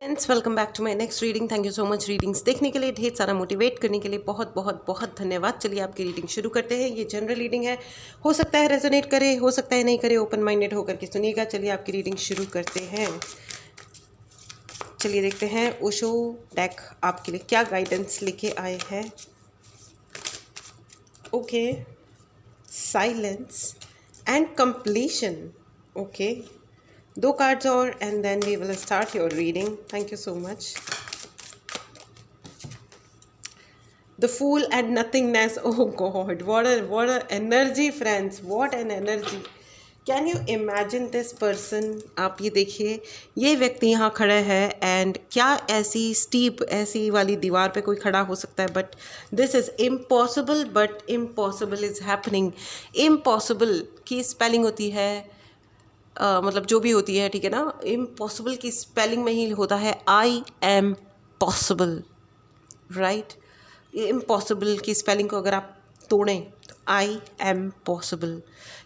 Friends, welcome back to my next reading. Thank you so much readings देखने के लिए, ढेर सारा मोटिवेट करने के लिए बहुत बहुत बहुत धन्यवाद। चलिए आपकी रीडिंग शुरू करते हैं। ये जनरल रीडिंग है, हो सकता है रेजोनेट करे, हो सकता है नहीं करे, ओपन माइंडेड होकर के सुनिएगा। चलिए आपकी रीडिंग शुरू करते हैं। चलिए देखते हैं ओशो डेक आपके लिए क्या गाइडेंस लेके आए हैं। Okay, silence and completion. Okay, दो कार्ड्स और and then we will start your reading. Thank you so much. The fool and nothingness. Oh God, what a energy, friends. What an energy. Can you imagine this person? आप ये देखिए, ये व्यक्ति यहाँ खड़ा है एंड क्या ऐसी स्टीप, ऐसी वाली दीवार पे कोई खड़ा हो सकता है? But this is impossible, but impossible is happening. Impossible की स्पेलिंग होती है मतलब जो भी होती है, ठीक है ना। इम्पॉसिबल की स्पेलिंग में ही होता है I am possible, right. Impossible की स्पेलिंग को अगर आप तोड़ें तो आई एम पॉसिबल।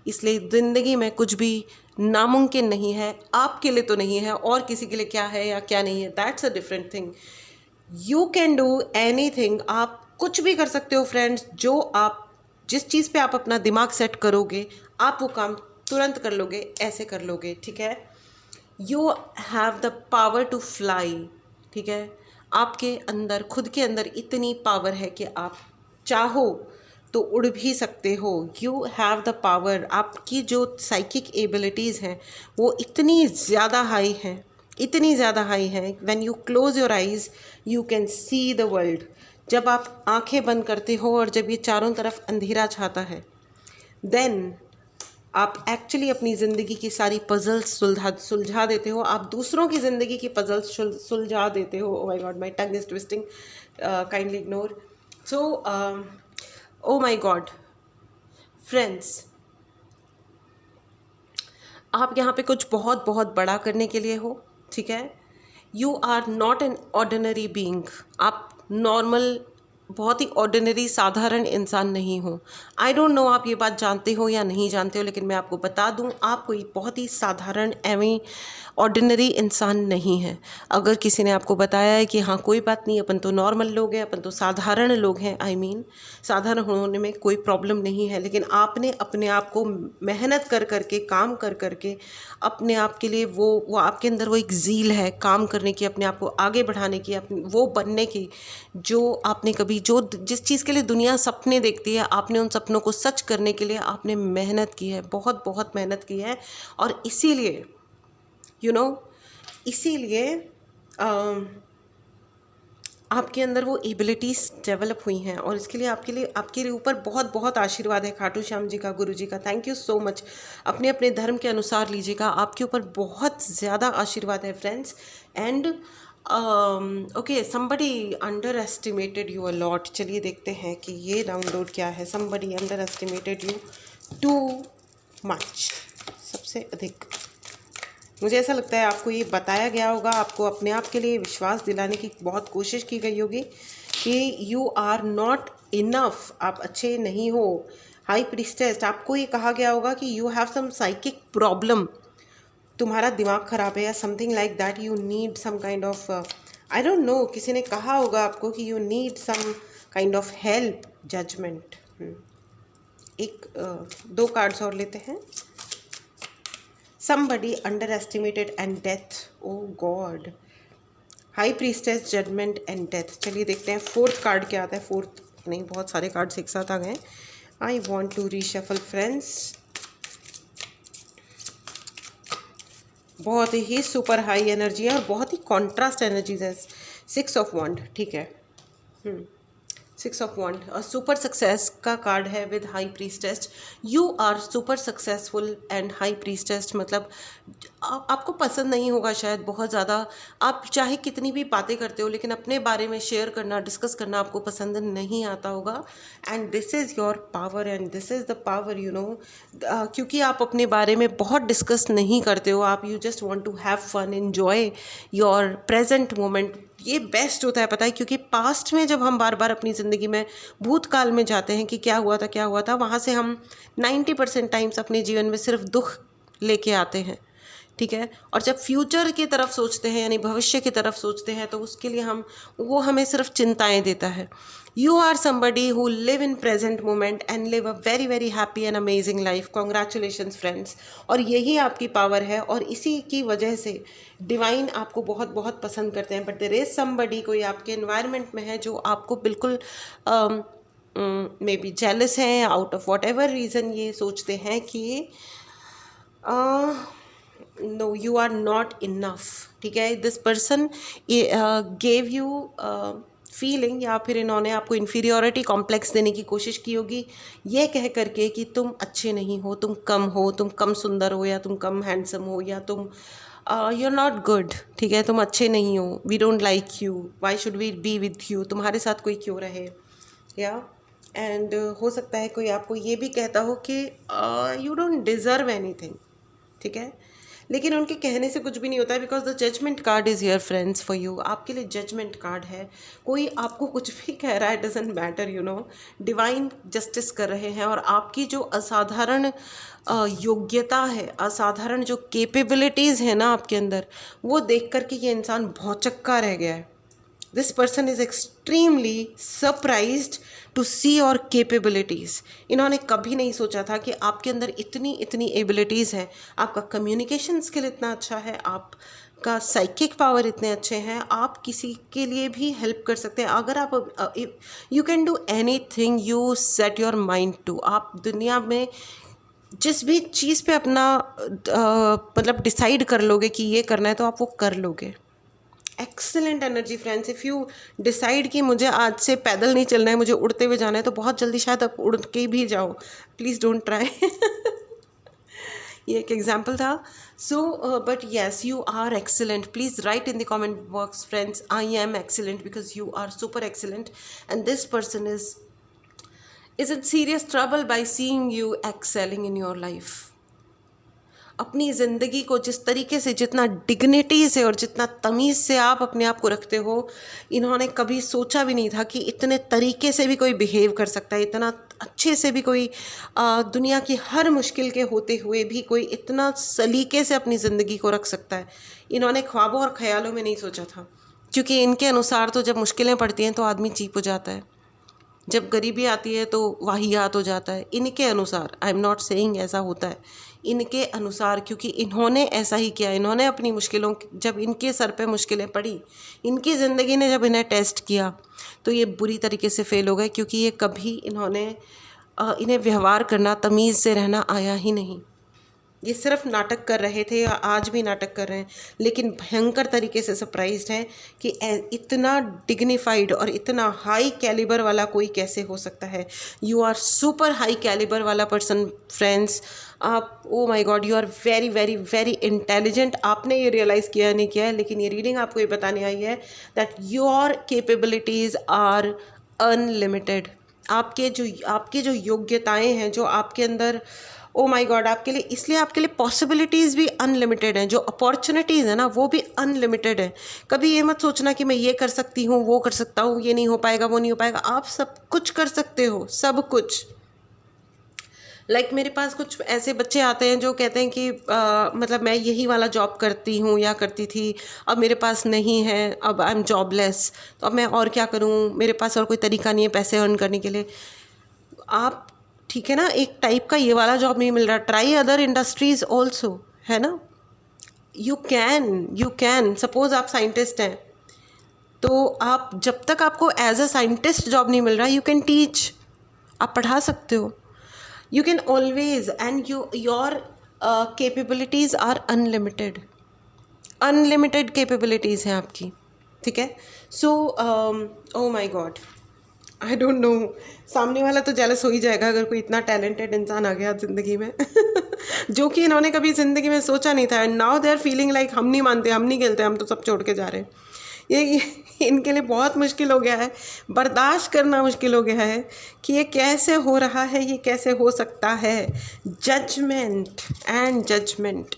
इसलिए ज़िंदगी में कुछ भी नामुमकिन नहीं है। आपके लिए तो नहीं है, और किसी के लिए क्या है या क्या नहीं है, that's a different thing. You can do any thing. आप कुछ भी कर सकते हो फ्रेंड्स। जो आप जिस चीज़ पे आप अपना दिमाग सेट करोगे, आप वो काम तुरंत कर लोगे, ऐसे कर लोगे, ठीक है। You have the power to fly, ठीक है। आपके अंदर, खुद के अंदर इतनी पावर है कि आप चाहो तो उड़ भी सकते हो। You have the power. आपकी जो साइकिक एबिलिटीज़ हैं वो इतनी ज़्यादा हाई हैं, इतनी ज़्यादा हाई हैं। When you close your eyes you can see the world. जब आप आंखें बंद करते हो और जब ये चारों तरफ अंधेरा छाता है, देन आप एक्चुअली अपनी ज़िंदगी की सारी पजल्स सुलझा देते हो। आप दूसरों की ज़िंदगी की पजल्स सुलझा देते हो। ओ my God, my tongue is twisting, kindly ignore. So oh my God friends, आप यहाँ पे कुछ बहुत बहुत बड़ा करने के लिए हो, ठीक है। You are not an ordinary being. आप नॉर्मल, बहुत ही ऑर्डिनरी, साधारण इंसान नहीं हो। आई डोंट नो आप ये बात जानते हो या नहीं जानते हो, लेकिन मैं आपको बता दूं, आप कोई बहुत ही साधारण एवं ऑर्डिनरी इंसान नहीं है। अगर किसी ने आपको बताया है कि हाँ कोई बात नहीं, अपन तो नॉर्मल लोग हैं, अपन तो साधारण लोग हैं, आई मीन साधारण होने में कोई प्रॉब्लम नहीं है, लेकिन आपने अपने आप को मेहनत कर करके, काम कर करके अपने आप के लिए वो आपके अंदर वो एक ज़ील है काम करने की, अपने आप को आगे बढ़ाने की, वो बनने की, जो आपने कभी जिस चीज़ के लिए दुनिया सपने देखती है, आपने उन सपनों को सच करने के लिए आपने मेहनत की है, बहुत बहुत मेहनत की है। और इसीलिए इसीलिए आपके अंदर वो एबिलिटीज़ डेवलप हुई हैं, और इसके लिए आपके ऊपर बहुत बहुत आशीर्वाद है खाटू श्याम जी का, गुरु जी का। Thank you so much. अपने अपने धर्म के अनुसार लीजिएगा, आपके ऊपर बहुत ज़्यादा आशीर्वाद है friends. And okay, somebody under estimated you a lot. चलिए देखते हैं कि ये डाउनलोड क्या है। Somebody under estimated you too much, सबसे अधिक। मुझे ऐसा लगता है आपको ये बताया गया होगा, आपको अपने आप के लिए विश्वास दिलाने की बहुत कोशिश की गई होगी कि यू आर नॉट इनफ, आप अच्छे नहीं हो। हाई प्रीस्टेस, आपको ये कहा गया होगा कि you have some psychic problem, तुम्हारा दिमाग ख़राब है या something like that. You need some kind of, I don't know, किसी ने कहा होगा आपको कि you need some kind of help, judgment. दो कार्ड्स और लेते हैं। Somebody underestimated and death. Oh God. High priestess, judgment and death. चलिए देखते हैं फोर्थ कार्ड क्या आता है। फोर्थ नहीं, बहुत सारे कार्ड्स एक साथ आ गए। I want to reshuffle friends. बहुत ही सुपर हाई एनर्जी है और बहुत ही कॉन्ट्रास्ट एनर्जीज है। 6 ऑफ वॉन्ड, ठीक है। 6 ऑफ वॉन्ड और सुपर सक्सेस का कार्ड है with high priestess. You are super successful and high priestess. मतलब आपको पसंद नहीं होगा शायद बहुत ज़्यादा, आप चाहे कितनी भी बातें करते हो, लेकिन अपने बारे में शेयर करना, डिस्कस करना आपको पसंद नहीं आता होगा। And this is your power and this is the power, क्योंकि आप अपने बारे में बहुत डिस्कस नहीं करते हो। आप you just want to have fun, enjoy your present moment. ये बेस्ट होता है, पता है, क्योंकि पास्ट में जब हम बार बार अपनी ज़िंदगी में भूतकाल में जाते हैं कि क्या हुआ था, वहाँ से हम 90% टाइम्स अपने जीवन में सिर्फ दुख लेके आते हैं। ठीक है। और जब फ्यूचर की तरफ सोचते हैं यानी भविष्य की तरफ सोचते हैं तो उसके लिए वो हमें सिर्फ चिंताएं देता है। You are somebody who live in present moment and live a very very happy and amazing life. Congratulations friends. और यही आपकी पावर है और इसी की वजह से डिवाइन आपको बहुत बहुत पसंद करते हैं। बट देयर इज समबडी, कोई आपके एनवायरनमेंट में है जो आपको बिल्कुल मे बी जेलस हैं, out of whatever reason ये सोचते हैं कि no you are not enough. ठीक है। This person gave you feeling, या फिर इन्होंने आपको इन्फीरियोरिटी कॉम्प्लेक्स देने की कोशिश की होगी ये कह करके कि तुम अच्छे नहीं हो, तुम कम हो, तुम कम सुंदर हो, या तुम कम हैंडसम हो, या तुम यू आर नॉट गुड। ठीक है। तुम अच्छे नहीं हो, we don't like you, why should we be with you, तुम्हारे साथ कोई क्यों रहे। या एंड हो सकता है कोई आपको ये भी कहता हो कि यू डोंट डिज़र्व एनीथिंग। ठीक है। लेकिन उनके कहने से कुछ भी नहीं होता है, because the judgment card is here friends for you. आपके लिए जजमेंट कार्ड है। कोई आपको कुछ भी कह रहा है, doesn't matter, you know, divine justice कर रहे हैं। और आपकी जो असाधारण योग्यता है, असाधारण जो कैपेबिलिटीज़ है ना आपके अंदर, वो देख करके ये इंसान भौचक्का रह गया है। This person is extremely surprised to see your capabilities. इन्होंने कभी नहीं सोचा था कि आपके अंदर इतनी एबिलिटीज़ हैं। आपका कम्युनिकेशन स्किल इतना अच्छा है, आपका साइकिक पावर इतने अच्छे हैं, आप किसी के लिए भी हेल्प कर सकते हैं। अगर आप you can do anything you set your mind to. आप दुनिया में जिस भी चीज़ पे अपना मतलब डिसाइड कर लोगे कि ये करना है तो आप वो कर लोगे। Excellent energy friends. If you decide कि मुझे आज से पैदल नहीं चलना है, मुझे उड़ते हुए जाना है, तो बहुत जल्दी शायद आप उड़ के भी जाओ। Please don't try. ये एक एग्जाम्पल था। So but yes, you are excellent. Please write in the comment box friends, I am excellent, because you are super excellent and this person is in serious trouble by seeing you excelling in your life. अपनी ज़िंदगी को जिस तरीके से, जितना dignity से और जितना तमीज़ से आप अपने आप को रखते हो, इन्होंने कभी सोचा भी नहीं था कि इतने तरीके से भी कोई बिहेव कर सकता है, इतना अच्छे से भी कोई दुनिया की हर मुश्किल के होते हुए भी कोई इतना सलीके से अपनी ज़िंदगी को रख सकता है। इन्होंने ख्वाबों और ख्यालों में नहीं सोचा था, क्योंकि इनके अनुसार तो जब मुश्किलें पड़ती हैं तो आदमी चीप हो जाता है, जब गरीबी आती है तो वाहियात हो जाता है। इनके अनुसार, आई एम नॉट सेइंग ऐसा होता है, इनके अनुसार, क्योंकि इन्होंने ऐसा ही किया। इन्होंने अपनी मुश्किलों, जब इनके सर पे मुश्किलें पड़ी, इनकी ज़िंदगी ने जब इन्हें टेस्ट किया तो ये बुरी तरीके से फ़ेल हो गए, क्योंकि ये कभी इन्हें व्यवहार करना, तमीज़ से रहना आया ही नहीं। ये सिर्फ नाटक कर रहे थे, या आज भी नाटक कर रहे हैं, लेकिन भयंकर तरीके से सरप्राइज्ड हैं कि इतना डिग्निफाइड और इतना हाई कैलिबर वाला कोई कैसे हो सकता है। You are super high calibre वाला पर्सन फ्रेंड्स। आप, oh my god, you are very very very intelligent. आपने ये रियलाइज़ किया नहीं किया है, लेकिन ये रीडिंग आपको ये बताने आई है that your capabilities are unlimited. आपके जो योग्यताएँ हैं, जो आपके अंदर, ओ माय गॉड, आपके लिए, इसलिए आपके लिए पॉसिबिलिटीज़ भी अनलिमिटेड हैं। जो अपॉर्चुनिटीज़ है ना, वो भी अनलिमिटेड है। कभी ये मत सोचना कि मैं ये कर सकती हूँ, वो कर सकता हूँ, ये नहीं हो पाएगा, वो नहीं हो पाएगा। आप सब कुछ कर सकते हो, सब कुछ। लाइक मेरे पास कुछ ऐसे बच्चे आते हैं जो कहते हैं कि मतलब मैं यही वाला जॉब करती हूँ या करती थी, अब मेरे पास नहीं है, अब आई एम जॉबलेस, तो अब मैं और क्या करूँ, मेरे पास और कोई तरीका नहीं है पैसे अर्न करने के लिए। आप, ठीक है ना, एक टाइप का ये वाला जॉब नहीं मिल रहा, ट्राई अदर इंडस्ट्रीज़ ऑल्सो, है ना। यू कैन सपोज़ आप साइंटिस्ट हैं, तो आप, जब तक आपको एज अ साइंटिस्ट जॉब नहीं मिल रहा, यू कैन टीच, आप पढ़ा सकते हो। You can always, and your capabilities are unlimited. Unlimited capabilities हैं आपकी, ठीक है। So oh my god, I don't know, सामने वाला तो जेलस हो ही जाएगा अगर कोई इतना टैलेंटेड इंसान आ गया ज़िंदगी में जो कि इन्होंने कभी ज़िंदगी में सोचा नहीं था। And now they are feeling like हम नहीं मानते, हम नहीं खेलते, हम तो सब छोड़ के जा रहे हैं। ये इनके लिए बहुत मुश्किल हो गया है, बर्दाश्त करना मुश्किल हो गया है कि ये कैसे हो रहा है, ये कैसे हो सकता है। Judgment and judgment.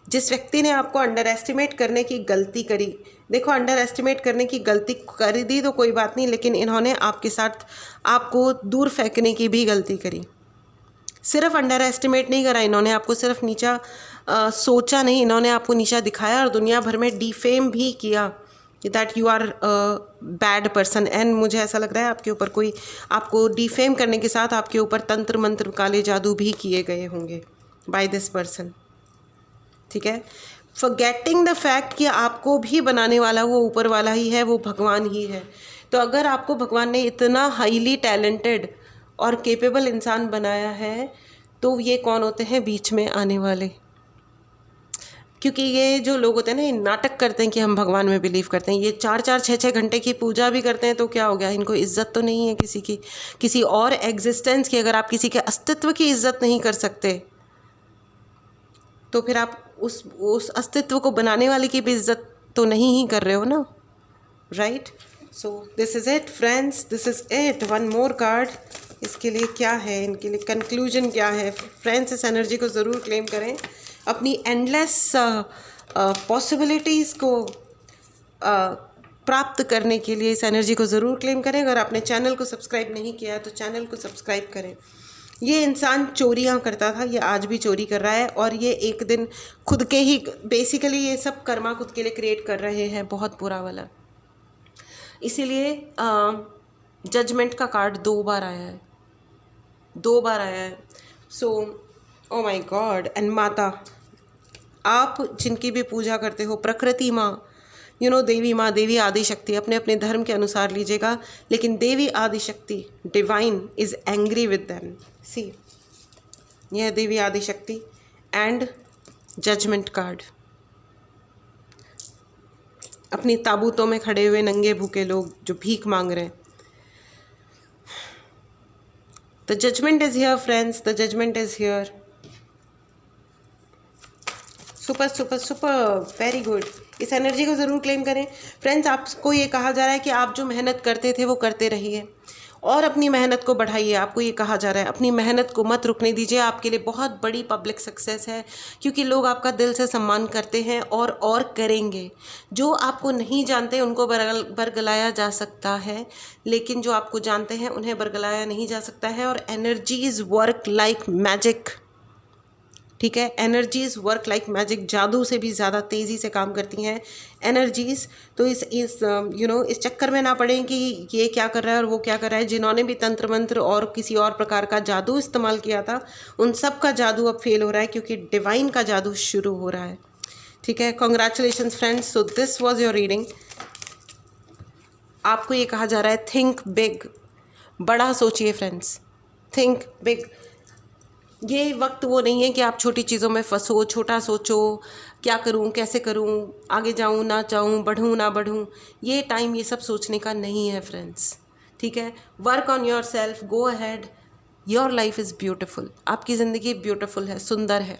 जिस व्यक्ति ने आपको अंडर एस्टिमेट करने की गलती करी, देखो, अंडर एस्टिमेट करने की गलती कर दी तो कोई बात नहीं, लेकिन इन्होंने आपके साथ आपको दूर फेंकने की भी गलती करी। सिर्फ अंडर एस्टिमेट नहीं करा इन्होंने, आपको सिर्फ नीचा सोचा नहीं, इन्होंने आपको नीचा दिखाया और दुनिया भर में डिफेम भी किया that you are bad person. And मुझे ऐसा लग रहा है आपके ऊपर कोई, आपको डिफेम करने के साथ आपके ऊपर तंत्र मंत्र काले जादू भी किए गए होंगे बाय दिस पर्सन। ठीक है, फॉरगेटिंग द फैक्ट कि आपको भी बनाने वाला वो ऊपर वाला ही है, वो भगवान ही है। तो अगर आपको भगवान ने इतना हाईली टैलेंटेड और केपेबल इंसान बनाया है, तो ये कौन होते हैं बीच में आने वाले? क्योंकि ये जो लोग होते हैं ना, ये नाटक करते हैं कि हम भगवान में बिलीव करते हैं। ये 4-4, 6-6 घंटे की पूजा भी करते हैं, तो क्या हो गया? इनको इज्जत तो नहीं है किसी की, किसी और एग्जिस्टेंस की। अगर आप किसी के अस्तित्व की इज्जत नहीं कर सकते, तो फिर आप उस अस्तित्व को बनाने वाले की भी इज्जत तो नहीं ही कर रहे हो ना, right? So this is it friends, this is it. One more card, इसके लिए क्या है, इनके लिए कंक्लूजन क्या है? फ्रेंड्स, इस एनर्जी को ज़रूर क्लेम करें, अपनी एंडलेस पॉसिबिलिटीज़ को प्राप्त करने के लिए इस एनर्जी को ज़रूर क्लेम करें। अगर आपने चैनल को सब्सक्राइब नहीं किया है तो चैनल को सब्सक्राइब करें। ये इंसान चोरियां करता था, ये आज भी चोरी कर रहा है, और ये एक दिन खुद के ही, बेसिकली ये सब कर्मा खुद के लिए क्रिएट कर रहे हैं, बहुत बुरा वाला। इसीलिए जजमेंट का कार्ड 2 बार आया है, 2 बार आया है। So oh my God. And माता, आप जिनकी भी पूजा करते हो, प्रकृति माँ, देवी माँ, देवी आदिशक्ति, अपने अपने धर्म के अनुसार लीजिएगा, लेकिन Devi Adishakti, divine, is angry with them. See, यह Devi Adishakti and judgement card. अपनी ताबूतों में खड़े हुए नंगे भूखे लोग जो भीख मांग रहे हैं। The judgment is here friends, the judgment is here. Super super super, very good. इस एनर्जी को ज़रूर क्लेम करें फ्रेंड्स। आपको ये कहा जा रहा है कि आप जो मेहनत करते थे वो करते रहिए और अपनी मेहनत को बढ़ाइए। आपको ये कहा जा रहा है, अपनी मेहनत को मत रुकने दीजिए। आपके लिए बहुत बड़ी पब्लिक सक्सेस है, क्योंकि लोग आपका दिल से सम्मान करते हैं और करेंगे। जो आपको नहीं जानते उनको बरगलाया जा सकता है, लेकिन जो आपको जानते हैं उन्हें बरगलाया नहीं जा सकता है। और एनर्जीज़ वर्क लाइक मैजिक, ठीक है? एनर्जीज़ वर्क लाइक मैजिक, जादू से भी ज़्यादा तेज़ी से काम करती हैं एनर्जीज़। तो इस चक्कर में ना पड़ें कि ये क्या कर रहा है और वो क्या कर रहा है। जिन्होंने भी तंत्र मंत्र और किसी और प्रकार का जादू इस्तेमाल किया था, उन सब का जादू अब फेल हो रहा है, क्योंकि डिवाइन का जादू शुरू हो रहा है। ठीक है, congratulations friends. So this was your reading. आपको ये कहा जा रहा है, थिंक बिग, बड़ा सोचिए फ्रेंड्स, थिंक बिग। ये वक्त वो नहीं है कि आप छोटी चीज़ों में फंसो, छोटा सोचो, क्या करूं, कैसे करूं, आगे जाऊं ना जाऊं, बढ़ूं ना बढ़ूं। ये टाइम ये सब सोचने का नहीं है फ्रेंड्स। ठीक है, work on your self, go ahead, your life is beautiful. आपकी ज़िंदगी ब्यूटिफुल है, सुंदर है।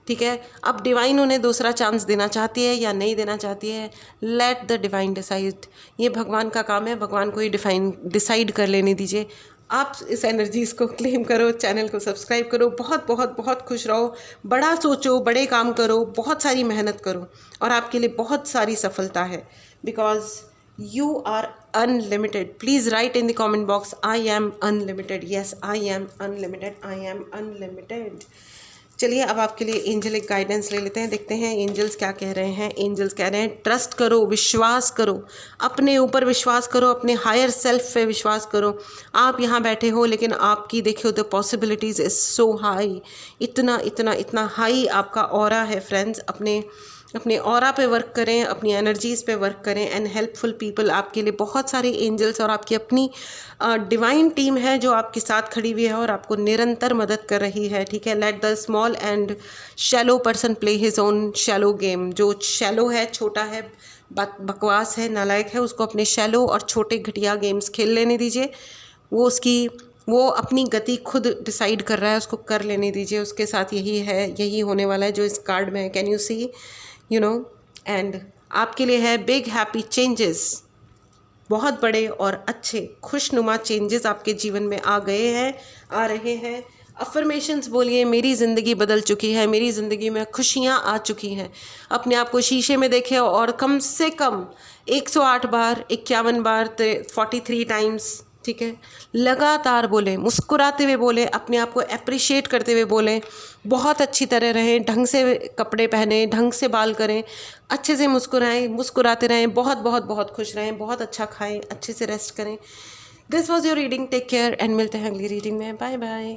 ठीक है, अब डिवाइन उन्हें दूसरा चांस देना चाहती है या नहीं देना चाहती है, लेट द डिवाइन डिसाइड। ये भगवान का काम है, भगवान को ही डिसाइड कर लेने दीजिए। आप इस एनर्जीज़ को क्लेम करो, चैनल को सब्सक्राइब करो, बहुत बहुत बहुत खुश रहो, बड़ा सोचो, बड़े काम करो, बहुत सारी मेहनत करो, और आपके लिए बहुत सारी सफलता है, because you are unlimited. Please write in the comment box, I am unlimited. Yes, I am unlimited, I am unlimited. चलिए, अब आपके लिए एंजलिक गाइडेंस ले लेते हैं, देखते हैं एंजल्स क्या कह रहे हैं। एंजल्स कह रहे हैं, ट्रस्ट करो, विश्वास करो, अपने ऊपर विश्वास करो, अपने हायर सेल्फ पे विश्वास करो। आप यहाँ बैठे हो, लेकिन आपकी देखिए the possibilities is so high, इतना इतना इतना हाई आपका ऑरा है फ्रेंड्स। अपने ऑरा पे वर्क करें, अपनी एनर्जीज़ पे वर्क करें, एंड हेल्पफुल पीपल, आपके लिए बहुत सारे एंजल्स और आपकी अपनी डिवाइन टीम है जो आपके साथ खड़ी हुई है और आपको निरंतर मदद कर रही है। ठीक है, let the small and shallow person play his own shallow game. जो शैलो है, छोटा है, बकवास है, नालायक है, उसको अपने शैलो और छोटे घटिया गेम्स खेल लेने दीजिए। वो अपनी गति खुद डिसाइड कर रहा है, उसको कर लेने दीजिए। उसके साथ यही होने वाला है जो इस कार्ड में है। कैन यू सी, एंड आपके लिए है बिग हैप्पी चेंजेस। बहुत बड़े और अच्छे खुशनुमा चेंजेस आपके जीवन में आ गए हैं, आ रहे हैं। अफर्मेशंस बोलिए, मेरी ज़िंदगी बदल चुकी है, मेरी ज़िंदगी में खुशियाँ आ चुकी हैं। अपने आप को शीशे में देखें और कम से कम 108 बार, 51 बार, 43 टाइम्स ठीक है, लगातार बोलें, मुस्कुराते हुए बोलें, अपने आप को अप्रिशिएट करते हुए बोलें, बहुत अच्छी तरह रहें, ढंग से कपड़े पहने, ढंग से बाल करें, अच्छे से मुस्कुराएं, मुस्कुराते रहें, बहुत बहुत बहुत खुश रहें, बहुत अच्छा खाएं, अच्छे से रेस्ट करें। This was your reading, take care and मिलते हैं अगली रीडिंग में, बाय बाय।